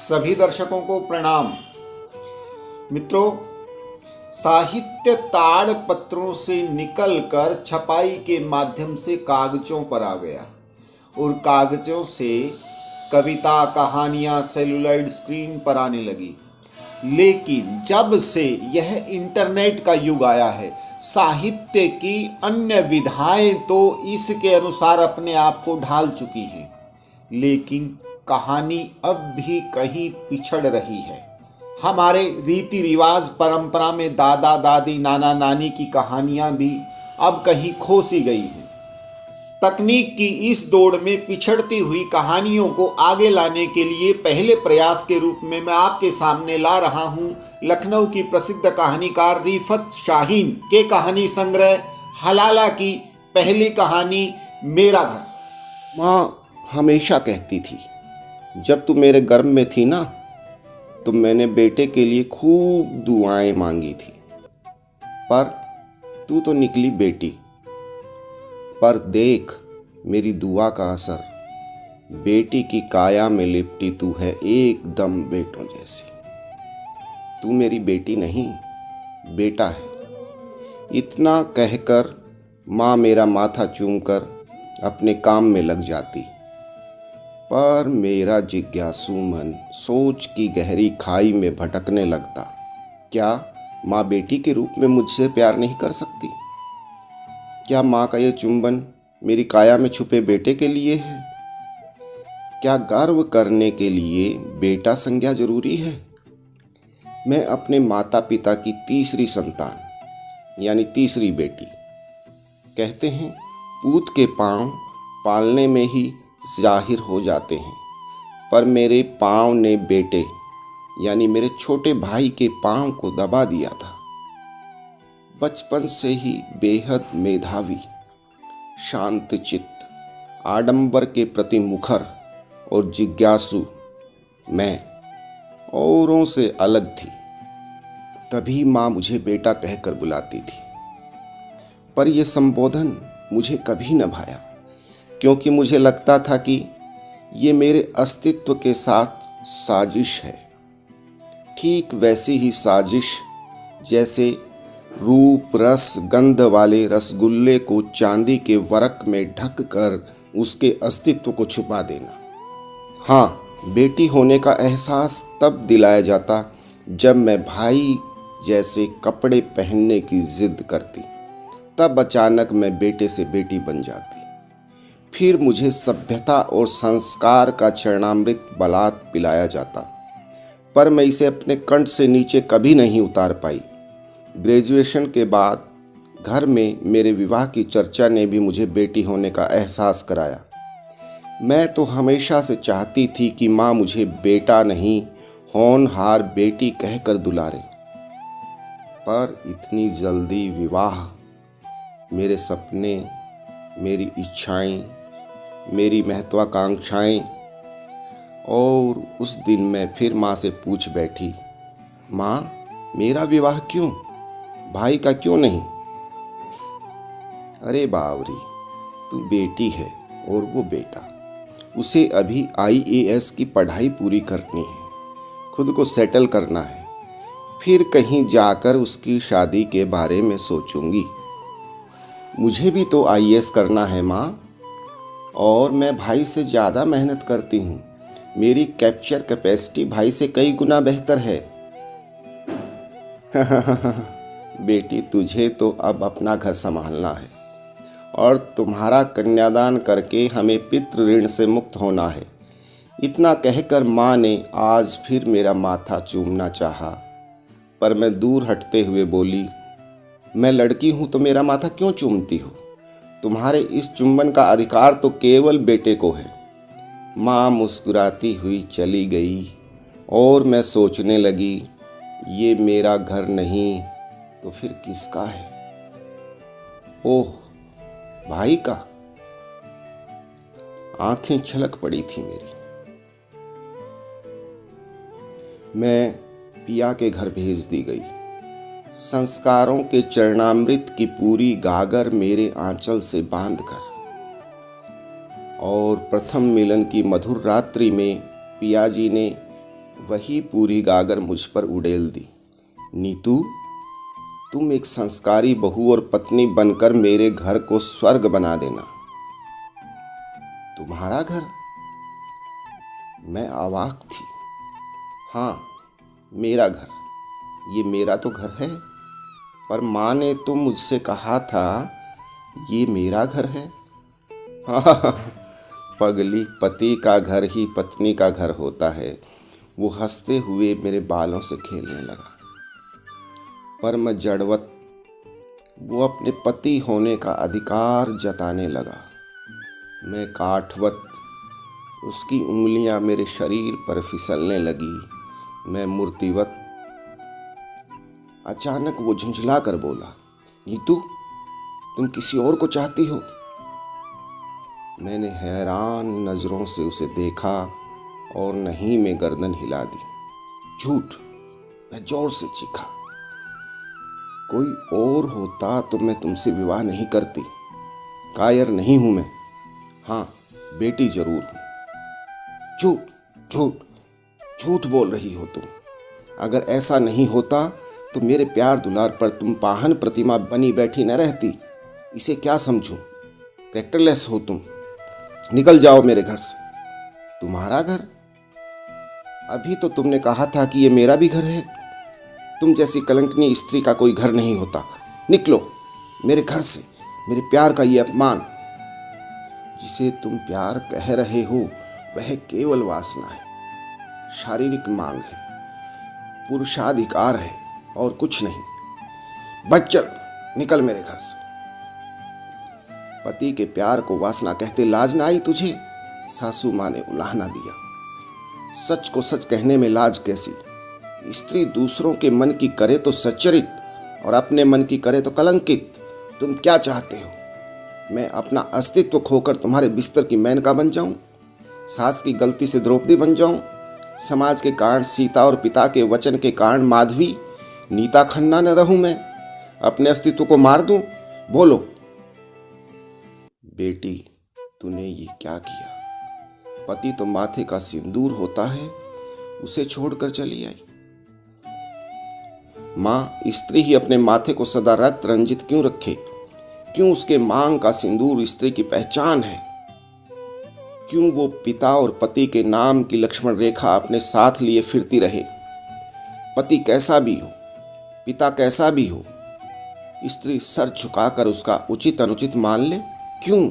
सभी दर्शकों को प्रणाम। मित्रों, साहित्य ताड़ पत्रों से निकलकर छपाई के माध्यम से कागजों पर आ गया और कागजों से कविता, कहानियाँ सेलुलॉइड स्क्रीन पर आने लगी। लेकिन जब से यह इंटरनेट का युग आया है, साहित्य की अन्य विधाएं तो इसके अनुसार अपने आप को ढाल चुकी हैं, लेकिन कहानी अब भी कहीं पिछड़ रही है। हमारे रीति रिवाज परंपरा में दादा दादी, नाना नानी की कहानियां भी अब कहीं खो सी गई हैं। तकनीक की इस दौड़ में पिछड़ती हुई कहानियों को आगे लाने के लिए पहले प्रयास के रूप में मैं आपके सामने ला रहा हूं लखनऊ की प्रसिद्ध कहानीकार रिफत शाहीन के कहानी संग्रह हलाला की पहली कहानी मेरा घर। माँ हमेशा कहती थी, जब तू मेरे गर्भ में थी ना, तो मैंने बेटे के लिए खूब दुआएं मांगी थी, पर तू तो निकली बेटी। पर देख मेरी दुआ का असर, बेटी की काया में लिपटी तू है एकदम बेटों जैसी। तू मेरी बेटी नहीं, बेटा है। इतना कहकर माँ मेरा माथा चूमकर अपने काम में लग जाती, पर मेरा जिज्ञासु मन सोच की गहरी खाई में भटकने लगता। क्या माँ बेटी के रूप में मुझसे प्यार नहीं कर सकती? क्या माँ का यह चुंबन मेरी काया में छुपे बेटे के लिए है? क्या गर्व करने के लिए बेटा संज्ञा जरूरी है? मैं अपने माता पिता की तीसरी संतान यानी तीसरी बेटी। कहते हैं पूत के पांव पालने में ही जाहिर हो जाते हैं, पर मेरे पांव ने बेटे यानी मेरे छोटे भाई के पांव को दबा दिया था। बचपन से ही बेहद मेधावी, शांत चित्त, आडंबर के प्रति मुखर और जिज्ञासु मैं औरों से अलग थी। तभी माँ मुझे बेटा कहकर बुलाती थी, पर यह संबोधन मुझे कभी न भाया, क्योंकि मुझे लगता था कि ये मेरे अस्तित्व के साथ साजिश है। ठीक वैसी ही साजिश जैसे रूप रस गंध वाले रसगुल्ले को चांदी के वरक में ढक कर उसके अस्तित्व को छुपा देना। हाँ, बेटी होने का एहसास तब दिलाया जाता जब मैं भाई जैसे कपड़े पहनने की जिद करती, तब अचानक मैं बेटे से बेटी बन जाती। फिर मुझे सभ्यता और संस्कार का चरणामृत बलात् पिलाया जाता, पर मैं इसे अपने कंठ से नीचे कभी नहीं उतार पाई। ग्रेजुएशन के बाद घर में मेरे विवाह की चर्चा ने भी मुझे बेटी होने का एहसास कराया। मैं तो हमेशा से चाहती थी कि माँ मुझे बेटा नहीं, होनहार बेटी कहकर दुलारे, पर इतनी जल्दी विवाह, मेरे सपने, मेरी इच्छाएं, मेरी महत्वाकांक्षाएं। और उस दिन मैं फिर माँ से पूछ बैठी, माँ मेरा विवाह क्यों, भाई का क्यों नहीं? अरे बावरी, तू बेटी है और वो बेटा, उसे अभी IAS की पढ़ाई पूरी करनी है, खुद को सेटल करना है, फिर कहीं जाकर उसकी शादी के बारे में सोचूंगी। मुझे भी तो IAS करना है माँ, और मैं भाई से ज़्यादा मेहनत करती हूँ। मेरी कैप्चर कैपेसिटी भाई से कई गुना बेहतर है। बेटी, तुझे तो अब अपना घर संभालना है और तुम्हारा कन्यादान करके हमें पितृ ऋण से मुक्त होना है। इतना कहकर माँ ने आज फिर मेरा माथा चूमना चाहा, पर मैं दूर हटते हुए बोली, मैं लड़की हूँ तो मेरा माथा क्यों चूमती हो? तुम्हारे इस चुंबन का अधिकार तो केवल बेटे को है। माँ मुस्कुराती हुई चली गई और मैं सोचने लगी, ये मेरा घर नहीं तो फिर किसका है? ओह, भाई का। आंखें छलक पड़ी थी मेरी। मैं पिया के घर भेज दी गई। संस्कारों के चरणामृत की पूरी गागर मेरे आंचल से बांधकर, और प्रथम मिलन की मधुर रात्रि में पिया जी ने वही पूरी गागर मुझ पर उड़ेल दी। नीतू, तुम एक संस्कारी बहू और पत्नी बनकर मेरे घर को स्वर्ग बना देना। तुम्हारा घर? मैं अवाक थी। हाँ, मेरा घर। ये मेरा तो घर है, पर माँ ने तो मुझसे कहा था ये मेरा घर है। हाँ, पगली, पति का घर ही पत्नी का घर होता है। वो हंसते हुए मेरे बालों से खेलने लगा। पर मैं जड़वत, वो अपने पति होने का अधिकार जताने लगा। मैं काठवत, उसकी उंगलियां मेरे शरीर पर फिसलने लगी। मैं मूर्तिवत। अचानक वो झुंझला कर बोला, नीतू, तुम किसी और को चाहती हो? मैंने हैरान नजरों से उसे देखा और नहीं में गर्दन हिला दी। झूठ! मैं जोर से चीखा। कोई और होता तो मैं तुमसे विवाह नहीं करती। कायर नहीं हूं मैं। हाँ, बेटी जरूर हूं। झूठ झूठ झूठ बोल रही हो तुम। अगर ऐसा नहीं होता तो मेरे प्यार दुलार पर तुम पाहन प्रतिमा बनी बैठी न रहती। इसे क्या समझूं? कैरेक्टरलेस हो तुम। निकल जाओ मेरे घर से। तुम्हारा घर? अभी तो तुमने कहा था कि ये मेरा भी घर है। तुम जैसी कलंकनी स्त्री का कोई घर नहीं होता। निकलो मेरे घर से। मेरे प्यार का ये अपमान। जिसे तुम प्यार कह रहे हो वह केवल वासना है, शारीरिक मांग है, पुरुषाधिकार है और कुछ नहीं। बच चल, निकल मेरे घर से। पति के प्यार को वासना कहते लाज ना आई तुझे? सासू माँ ने उलाहना दिया। सच को सच कहने में लाज कैसी? स्त्री दूसरों के मन की करे तो सच्चरित और अपने मन की करे तो कलंकित। तुम क्या चाहते हो? मैं अपना अस्तित्व खोकर तुम्हारे बिस्तर की मेनका बन जाऊं? सास की गलती से द्रौपदी बन जाऊं? समाज के कारण सीता और पिता के वचन के कारण माधवी, नीता खन्ना न रहूं मैं? अपने अस्तित्व को मार दूं? बोलो। बेटी, तूने ये क्या किया? पति तो माथे का सिंदूर होता है, उसे छोड़कर चली आई। माँ, स्त्री ही अपने माथे को सदा रक्त रंजित क्यों रखे? क्यों उसके मांग का सिंदूर स्त्री की पहचान है? क्यों वो पिता और पति के नाम की लक्ष्मण रेखा अपने साथ लिए फिरती रहे? पति कैसा भी हो, पिता कैसा भी हो, स्त्री सर झुकाकर उसका उचित अनुचित मान ले? क्यों?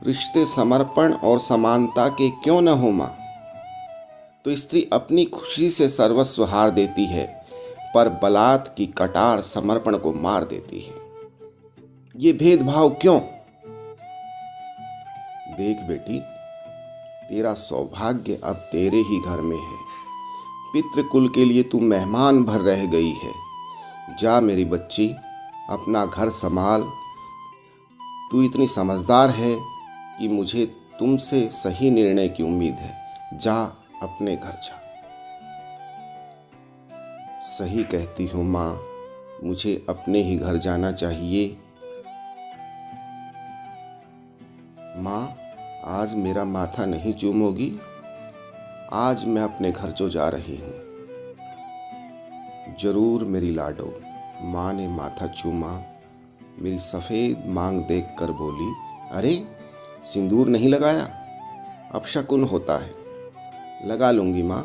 रिश्ते समर्पण और समानता के क्यों न हो मां? तो स्त्री अपनी खुशी से सर्वस्व हार देती है, पर बलात् की कटार समर्पण को मार देती है। ये भेदभाव क्यों? देख बेटी, तेरा सौभाग्य अब तेरे ही घर में है। पितृकुल के लिए तू मेहमान भर रह गई है। जा मेरी बच्ची, अपना घर संभाल। तू इतनी समझदार है कि मुझे तुमसे सही निर्णय की उम्मीद है। जा, अपने घर जा। सही कहती हो माँ, मुझे अपने ही घर जाना चाहिए। माँ, आज मेरा माथा नहीं चूमोगी? आज मैं अपने घर जो जा रही हूँ। जरूर मेरी लाडो। माँ ने माथा चूमा। मेरी सफ़ेद मांग देखकर बोली, अरे सिंदूर नहीं लगाया? अपशकुन होता है। लगा लूंगी माँ,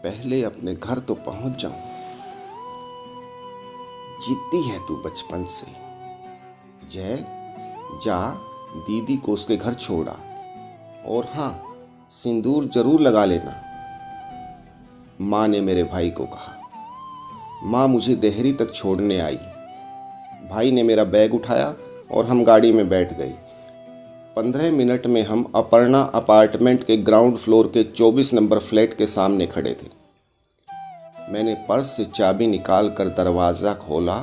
पहले अपने घर तो पहुंच जाऊं। जीती है तू बचपन से। जय, जा दीदी को उसके घर छोड़ा, और हाँ, सिंदूर जरूर लगा लेना। माँ ने मेरे भाई को कहा। माँ मुझे देहरी तक छोड़ने आई। भाई ने मेरा बैग उठाया और हम गाड़ी में बैठ गए। 15 मिनट में हम अपर्णा अपार्टमेंट के ग्राउंड फ्लोर के 24 नंबर फ्लैट के सामने खड़े थे। मैंने पर्स से चाबी निकाल कर दरवाज़ा खोला।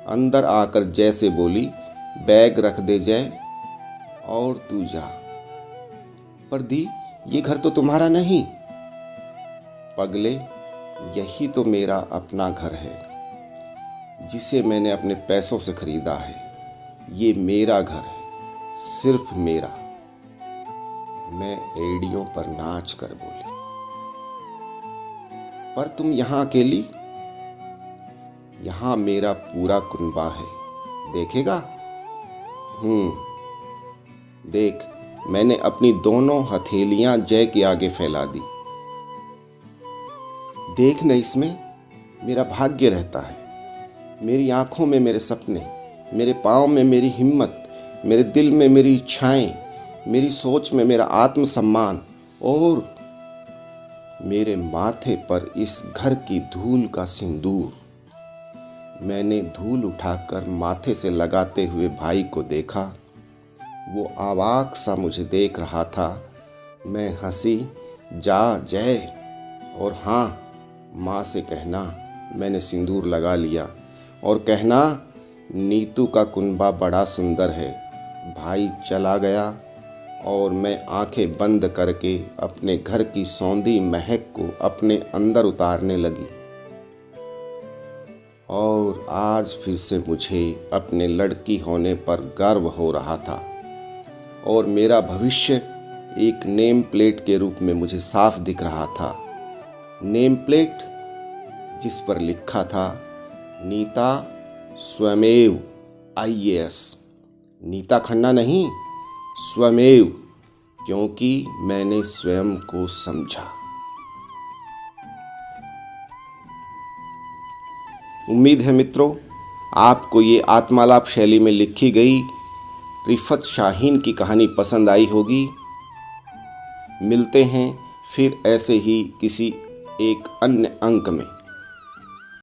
अंदर आकर जैसे बोली, बैग रख दे जय और तू जा। पर दी, ये घर तो तुम्हारा नहीं। पगले, यही तो मेरा अपना घर है, जिसे मैंने अपने पैसों से खरीदा है। ये मेरा घर है, सिर्फ मेरा। मैं एड़ियों पर नाच कर बोली। पर तुम यहाँ अकेली? यहाँ मेरा पूरा कुनबा है, देखेगा? देख, मैंने अपनी दोनों हथेलियां जय के आगे फैला दी। देख न, इसमें मेरा भाग्य रहता है, मेरी आंखों में मेरे सपने, मेरे पाँव में मेरी हिम्मत, मेरे दिल में मेरी इच्छाएं, मेरी सोच में मेरा आत्मसम्मान, और मेरे माथे पर इस घर की धूल का सिंदूर। मैंने धूल उठाकर माथे से लगाते हुए भाई को देखा। वो अवाक सा मुझे देख रहा था। मैं हंसी, जा जय, और हाँ, माँ से कहना मैंने सिंदूर लगा लिया, और कहना नीतू का कुनबा बड़ा सुंदर है। भाई चला गया और मैं आंखें बंद करके अपने घर की सौंधी महक को अपने अंदर उतारने लगी। और आज फिर से मुझे अपने लड़की होने पर गर्व हो रहा था, और मेरा भविष्य एक नेम प्लेट के रूप में मुझे साफ दिख रहा था। नेम प्लेट जिस पर लिखा था नीता स्वयमेव IAS। नीता खन्ना नहीं, स्वयमेव, क्योंकि मैंने स्वयं को समझा। उम्मीद है मित्रों, आपको ये आत्मालाप शैली में लिखी गई रिफत शाहीन की कहानी पसंद आई होगी। मिलते हैं फिर ऐसे ही किसी एक अन्य अंक में।